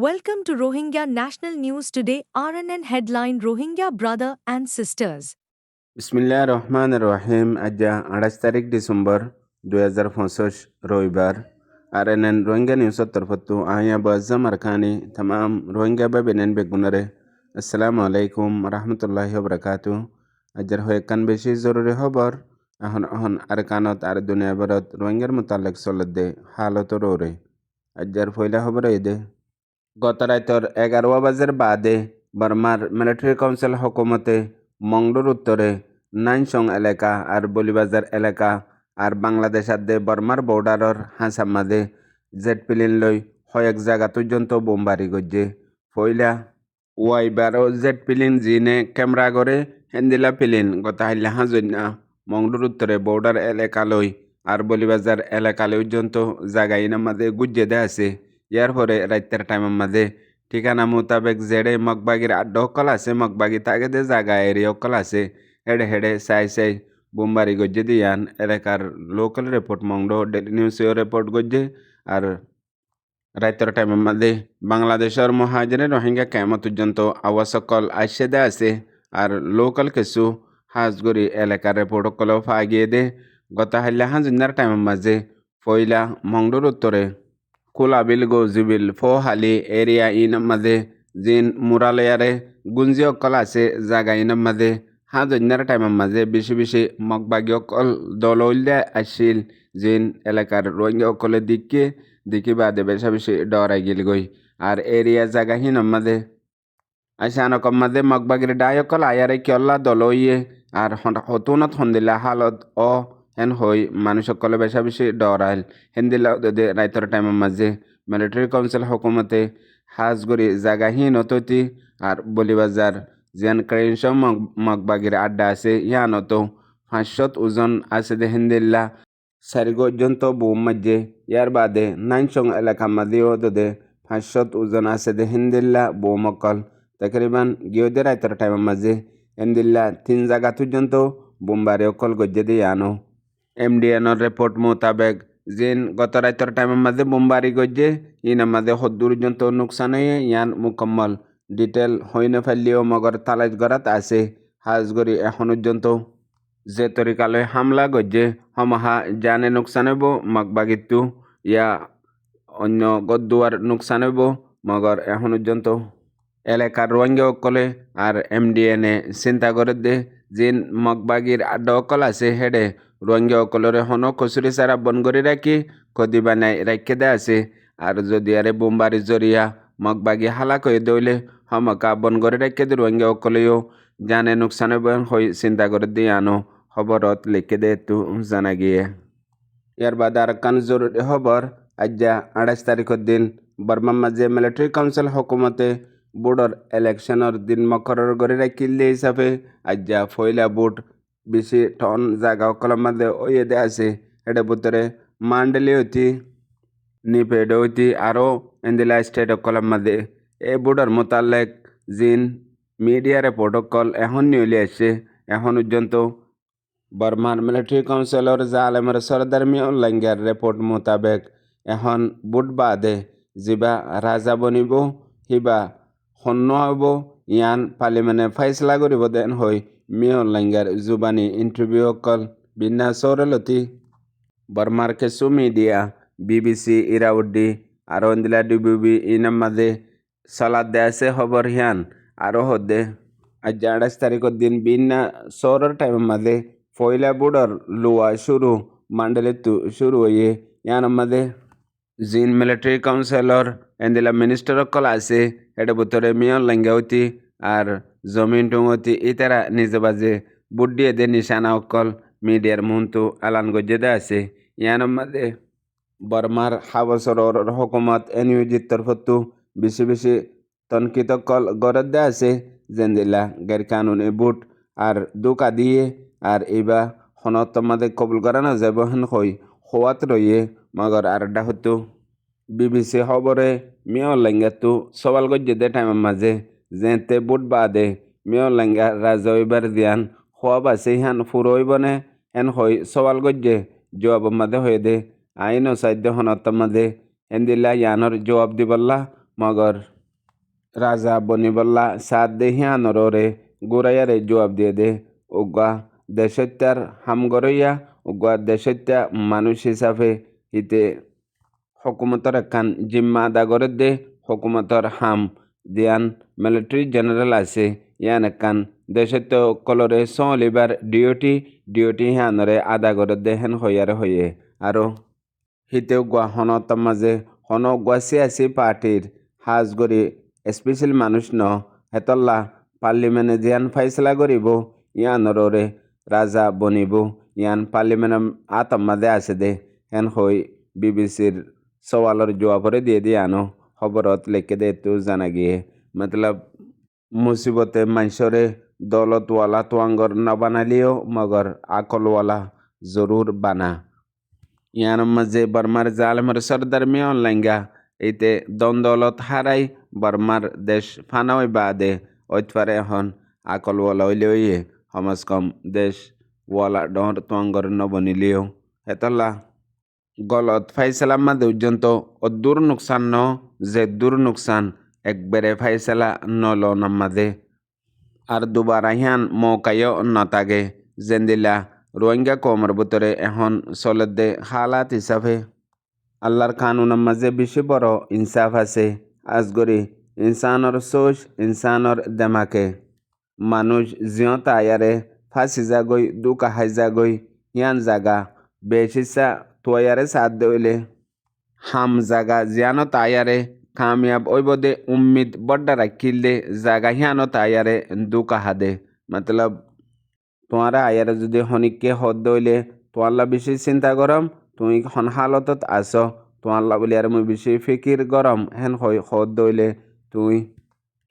Welcome to Rohingya National News Today. RNN headline: Rohingya brother and sisters. বিসমিল্লাহির রহমানির রহিম। আজ 28 তারিখ ডিসেম্বর 2025 রবিবার। আরএনএন রোহিঙ্গা নিউজের তরফতু আয়া বাজাম আরকানি तमाम রোহিঙ্গা বেনেন বেগুনারে আসসালামু আলাইকুম রহমতুল্লাহি ওয়া বারাকাতু। আজর হয়ে কান বেশি জরুরি খবর এখন আরকানত আর দুনিয়া ভরত রোহিঙ্গার মুতাল্লিক চলতে হালত রোরে। আজর ফয়লা খবর এদে গত রাতর 11 বাজের বাদে বর্মার মিলিটারি কাউন্সিল হকুমতে মংডুর উত্তরে নাইনসং এলাকা আর বলিবাজার এলাকা আর বাংলাদেশ আদে বর্মার বর্ডারর হাসামাদে জেট প্লেন লই কয়েক জায়গা পর্যন্ত বোমবারি গজ্জে ফইলা ওয়াইবারও জেট প্লেন জিনে ক্যামেরা করে হেন্দিলা প্লেন গত হাইলা হাজন্যা মংডুর উত্তরে বর্ডার এলাকা লই আর বলিবাজার এলাকা লই পর্যন্ত জায়গায় নামাদে গুজ্জে দে আছে। ইয়ার পরে রাতের টাইমের মাঝে ঠিকানা মোতাবেক জেডে মগবাগির আড্ডা সকল আছে মগবাগি তাকে দে জায়গা এরিয়া সকল আছে হেডে হেডে সাই বোমবারি গজ্জে দিয়ান এলাকার লোকাল রিপোর্ট মংডো ডেলি নিউজেও রিপোর্ট গজ্জে। আর রাতের টাইমের মাঝে বাংলাদেশের মহাজনে রোহিঙ্গা ক্যাম্প পর্যন্ত আওয়াজ সকল আসে দে আছে আর লোকাল কিছু হাজগরি এলাকার রিপোর্ট সকলও ফাগিয়ে দে গত হাইলা হাজিনার টাইমের মাঝে ফইলা মংডোর উত্তরে কুলাবিল গৌজিবিল ফোহালি এরিয়া ইনার মাঝে জিন মুরালয়ারে গুঞ্জি অকল আছে জায়গা ইনার মাঝে হাজন্যার টাইমের মাঝে বেশি বেশি মগবাগী অকল দলইলে আসিল জিন এলাকার রোহিঙ্গা অকলে দিকে বাদে বেশা বেশি ডরাই গেল গই। আর এরিয়া জায়গা হিনার মাঝে আসানকম মাঝে মগবাগির ডাই অকল আয়ারে কিয়ল্লা দলইয়ে আর হতুনত হন্দিলা হালত হেন হই মানুষ সকলে বেশা বেশি ডরাইল হেন্দিলা রাইতর টাইমের মাঝে মিলিটারি কাউন্সিল হকুমতে হাজগরি জাগাহীন অততি আর বলিবাজার যেন ক্রেনস মগবাগির আড্ডা আছে ইয়ানত 500 ওজন আছে দে হেন্দিল্লা সারি পর্যন্ত বোম মাঝে ইয়ার বাদে নাইনসং এলাকা মাঝেও দে 500 ওজন আছে দে হেন্দিল্লা বোম অকল তকরিবান গিয়ে রাইতর টাইমের মাঝে হেন্দিল্লা 3 জায়গা পর্যন্ত বোমবারি অকল গজ্জে দিয়ে আনো। এমডিএনর রিপোর্ট মোতাবেক জিন গত রাতের টাইমের মাঝে বোমবারি গজ্জে ইনার মাঝে হদ্দুর জন্ত নুকসান হয়ে ইয়ান মুকম্মল ডিটেল হইনে ফেললেও মগর তালাশ গড়াত আছে হাজগরি এখন পর্যন্ত যে তরিকালয় হামলা গজ্জে হমহা জানে নুকসান হইব মগবাগিতু ইয়া অন্য গদ্দুয়ার নুকসান হইব মগর এখন পর্যন্ত এলাকার রোহিঙ্গা অকলে আর এমডিএনে চিন্তা করে দে জিন মগবাগির আড্ডা অকল আছে হেডে রোহিঙ্গা অকলরে হন কচুরি সারা বন করে রাখি কদি বানাই রাখে দে আছে। আর যদি আরে বোমবারি জরিয়া মগবাগি হালাক হয়ে দইলে হমকা বন করে রাখে দে রোহিঙ্গা অকলেও জানে নুকসান হয়ে চিন্তা করে দিয়ে আনো খবরত লিখে দে একটু জানা গিয়ে। ইয়ার বাদ আর কান জরুরি খবর আজ 28 তারিখের দিন বর্মার মাঝে মিলিটারি কাউন্সিল হকুমতে বোর্ডর ইলেকশনের দিন মকরর করে রাখিলে হিসাবে আজ ফয়লা বুট বেশি টন জায়গা সকলের মাঝে ওয়ে দে আছে এটা ভিতরে মান্ডলি হইতি নিপেড হইতি আরও এন্দিলা স্টেট সকলের মাঝে এই বোর্ডর মোতালেক জিন মিডিয়া রিপোর্ট সকল এখন নিউলি আসছে এখন পর্যন্ত বর্মার মিলিটারি কাউন্সিলর জালেমের সরদার মিয়ার রিপোর্ট মোতাবেক এখন বুট বাদে যিবা রাজা বনিব হিবা সন্ন হব ইয়ান পার্লিমেন্টে ফাইসলা করিব দেন হই মিয়লাঙ্গার জুবানি ইন্টারভিউ অকল বিনা সৌরলতি বর্মার কিছু মিডিয়া বিবিসি ইরাউদ্দি আর ইন্দিলা ডিবিবি ইনার মাঝে সালাদ দে আছে খবর হিয়ান আরও হদে আজ 28 তারিখের দিন বিনা সৌরের টাইমের মাঝে ফয়লা বুডর লুয়া শুরু মান্ডলিতু শুরু হয়ে ইয়ানোর মাঝে জিন মিলিটারি কাউন্সিলর এন্দিলা মিনিস্টার অকল আছে এটা ভিতরে মিয়ন লাঙ্গাওতি আর জমিন টুঙতি ইতারা নিজে বাজে বুট দিয়ে দে নিশানা অকল মিডিয়ার মুহন্তু আলান গজ্জে দে আছে ইয়ানোর মাঝে বর্মার হাবসরর হকুমত এনইউজির তরফতু বেশি বেশি তনকিত কল গরদ দে আছে জেন্দিলা গের কানুনি বুট আর দুকা দিয়ে আর এবা হনত মাদে কবুল করা না যাব হেন হই হওয়াত রয়ে মগর আর ডাহতু বিবিসি খবরে মিয় লেঙ্গাতু সওয়াল গজ্জে দে টাইমের মাঝে যেতে বুট বাদে মিয় লেঙ্গা রাজা এবার দিয়ান হওয়াব আছে হান ফুরইবনে হেন হই সওয়াল গজ্জে জবাব মাদে হয়ে দে আইন সাধ্য হনত মাদে এন্দিলা ইয়ানর জবাব দিবল্লা মগর রাজা বনিবল্লা সাদ দে হিয়ানরে গুরাইয়ারে জবাব দিয়ে দে উগা দেশত্যার হামগরইয়া উগা দেশত্যা মানুষ হিসাবে হিতে হকুমতর একখান জিম্মা আদা করে দে হকুমতর হাম দিয়ান মিলিটারি জেনারেল আছে ইয়ান একখান দেশত্য কলরে সলিবার ডিউটি হিয়ানরে আদা করে দে হেন হইয়ারে হইয়ে আরো হিতে গুয়া হনতার মাঝে হন গুয়া সিয়াসি পার্টির হাজগরি স্পেশাল মানুষ ন হেতল্লা পার্লিমেন্টে জিয়ান ফাইসলা করিব ইয়ানরে রাজা বনিব ইয়ান পার্লিমেন্ট আতাম মাঝে আছে দে হেন হই বিবিসির সওয়ালর জবাবরে দিয়ে আনো খবরত লেখে দে তো জানা গিয়ে মতলব মুসিবতে মানুষরে দৌলতওয়ালা তোয়াঙ্গর না বানালিও মগর আকলওয়ালা জরুর বানা ইয়ার মাঝে বর্মার জালমের সর্দার মিয়ন লাঙ্গা এইতে দন্দলত হারাই বর্মার দেশ ফানাওই বাদে ঐতফারে এখন আকলওয়ালা হইলে হইয়ে সমাজ কম দেশ ওয়ালা ডর তোয়াঙ্গর নবনিলিও হেতল্লা গলত ফাইসালার মাঝে পর্যন্ত দূর নুকসান ন যে দূর নুকসান একবারে ফাইসালা নল নামাদে আর দুবারা হিয়ান মৌকায়ও নতাগে জেন্দিলা রোহিঙ্গা কমর ভিতরে এখন চলে দে হালাত হিসাবে আল্লাহর কানুনের মাঝে বেশি বড় ইনসাফ আছে আজগরি ইনসানর সোচ ইনসানর দেমাকে মানুষ জিও তায়ারে ফাঁসি যাগই দুকা হাই যাগই হিয়ান জাগা বেশিসা তোয়ারে সাথ দইলে হাম জাগা জিয়ানো তায়ারে কামিয়াব ওইবদে উম্মিদ বড্ডা রাখিল দে জাগা হিয়ানো তায়ারে দুকা হাদে মতলব তোমারা আয়ারে যদি হনিককে হদ দইলে তোমাল্লা বেশি চিন্তা গরম তুমি হন হালতত আস তোমাল্লা বলি আর মুই বেশি ফিকির গরম হেন হদ দইলে তুই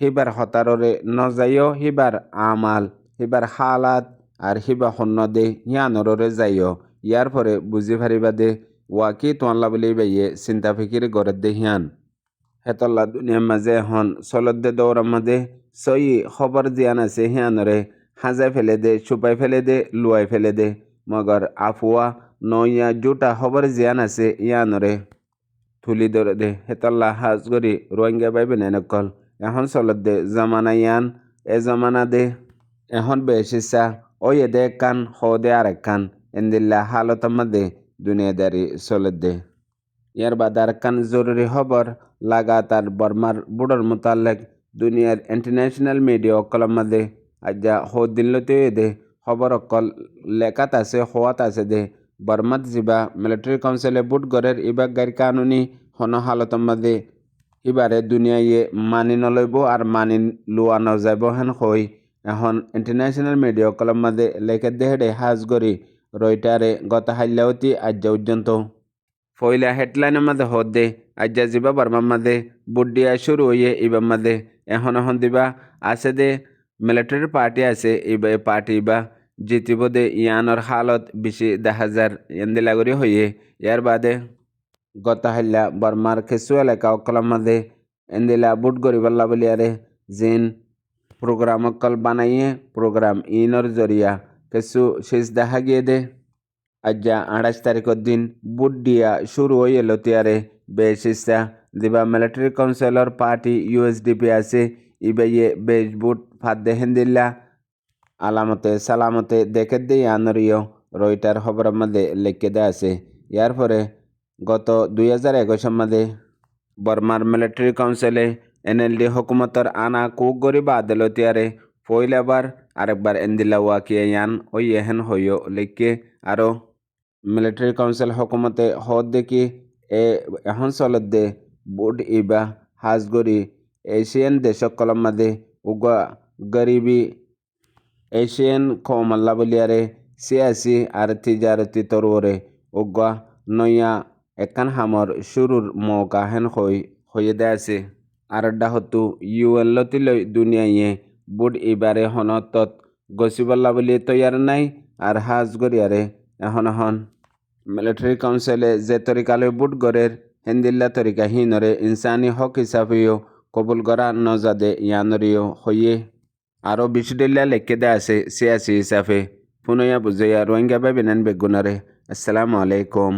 হিবার হতাররে নজাইও হিবার আমাল হিবার হালাত আর হিবা হন্য দে হিয়ানরে যাইও ইয়ার পরে বুঝি ফারিবা দে ওয়াকি তোমাল্লা বলি বাইয়ে চিন্তা ফিকির গড়ে দে হিয়ান হেতল্লা দুনিয়ার মাঝে হন চলত দে দৌড়ার মাঝে সই খবর দিয়ান আছে হিয়ানরে হাজাই ফেলে দে চুপাই ফেলে দে লুয়াই ফেলে দে মগর আফুয়া নইয়া জুটা খবর জিয়ান আছে ইয়ানরে তুলি ধরে দে হেতল্লা হাজ করি রোহিঙ্গা বাইবে নেনকল এখন চলত দে জামানা ইয়ান এ জামানা দে এখন বেশিসা ওই দে কান হ দে আর কান এন্দিল্লা হালতার মাঝে দুনিয়াদারি চলত দে ইয়ার বাদার কান জরুরি খবর লাগাতার বর্মার বুড়োর মোতালেক দুনিয়ার ইন্টারন্যাশনাল মিডিয়া অকলের মাঝে আজ্জা হো দিল্লতে দে খবর অকল লেখাত আছে হওয়াত আছে দে বর্মাত যিবা মিলিটারি কাউন্সিলে বুট গড়ের ইবাক গাড়ি কানুনি হন হালতের মাঝে ইবারে দুনিয়ায় মানি নলইব আর মানি লোয়া নযাইব হেন হই এখন ইন্টারন্যাশনাল মিডিয়া অকলের মাঝে লেখে দেহেডে হাজ গড়ি রয়টারে গত হাইলাওতি আজ্জা পর্যন্ত ফইলা হেডলাইনের মাঝে হদ দে আজ্জা যিবা বর্মার মাঝে বুট দিয়া শুরু হইয়ে ইবার মাঝে এখন দিবা আছে দে মিলিটারি পার্টি আছে ইবা পার্টি বা জিতিব দে ইয়ানোর হালত বেশি 10,000 এন্দিলাগরি হইয়ে ইয়ার বাদে গত হাইলা বর্মার কিছু এলাকা অকলের মাঝে এন্দিলা বুট গরিবাল্লা বলি আরে জিন প্রোগ্রাম অকল বানাইয়ে প্রোগ্রাম ইনর জরিয়া কিছু শেষ দেখা গিয়ে দে আজ্জা 28 তারিখের দিন বুট দিয়া শুরু হয়ে লতিয়ারে বেশিসা দিবা মিলিটারি কাউন্সিলর পার্টি ইউএসডিপি আছে ইবাইয়ে বেশ বুট ফাঁদ দেহেন দিল্লা আলামতে সালামতে দেখে দিয়ে আনরিও রয়টার খবরের মধ্যে লিখে দেয়া আছে ইয়ার পরে গত 2021 মধ্যে বর্মার মিলিটারি কাউন্সিলে এনএলডি হুকুমতর আনা কুক গরিবা আদালতিয়ারে পয়লাবার আরেকবার এন্দিলা ওয়াকিয়া ইয়ান ওই এহেন হইও লিখে আরও মিলিটারি কাউন্সিল হুকুমতে হদ দেখি এখন চলত দে বুট ইবা হাজগরি এশিয়ান দেশকলম মাঝে উগা গরিবি এশিয়ান কৌমাল্লা বলিয়ারে সিয়াসি আর তিজারতি তরুরে উগা নয়া একান হামর শুরুর মৌকা হেন হয়ে দে আছে আর ডাহতু ইউএন লতিলই দুনিয়ায় বুট ইবারে হনতত গসিবল্লা বলি তৈয়ার নাই আর হাজ গরিয়ারে এখন মিলিটারি কাউন্সিলে যে তরিকালে বুট গড়ের হেন্দিল্লা তরিকা হিনরে ইনসানি হক হিসাবেও কবুল করা নজাদে ইয়ানরিও হইয়ে আরও বিশুদিল্লা লেখে দে আছে সিয়াসি হিসাবে পুনয়া বুঝাইয়া রোহিঙ্গা বেবিনান বেগুনারে আসসালামু আলাইকুম।